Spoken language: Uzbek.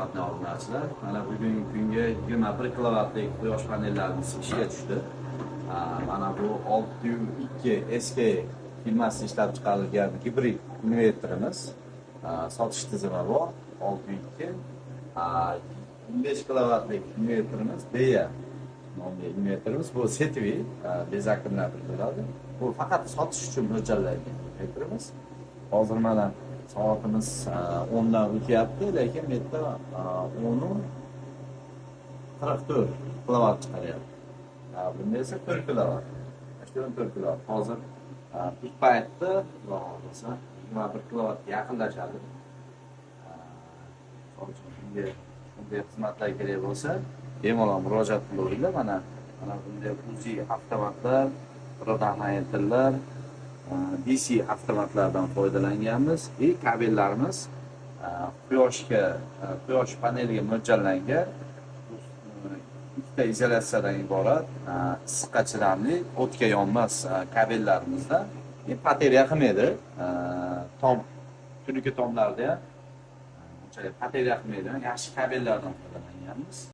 hurmatli obunachilar, mana bugungi kunga 21 kilovatlik quyosh panellarimiz ishga tushdi. Mana bu 602 SK firmasi ishlab chiqarilgan gibrid inverterimiz. Sotish tizimi bor. 602 15 kilovatlik inverterimiz Deya nomli inverterimiz. Bu setvi bez akkumulyatorlari. Bu faqat sotish uchun mo'ljallangan inverterimiz. Hozir mana soatimiz 10dan o'tyapti, lekin bu yerda 10:44 kilovat chiqaryapti. Bunda esa 4 kilovat. 4 kilovat. Hozir pik paytda xudo xohlasa 21 kilovatga yaqinlashadi. Shunga bunday xizmatlar kerak bo'lsa, bemalol murojaat qilaveringlar. Mana bunday UZI avtomatlar, rodamayentlar, DC avtomatlardan foydalanganmiz. Kabellarimiz quyosh paneliga mo'ljallangan. Ikkita izolyatsiyadan iborat, issiqqa chidamli, o'tga yonmas kabellarimizda. Bateriya qilmaydi. Tom tuniki tomlarda ham unchalik bateriya qilmaydi. Yaxshi kabellardan foydalanganmiz.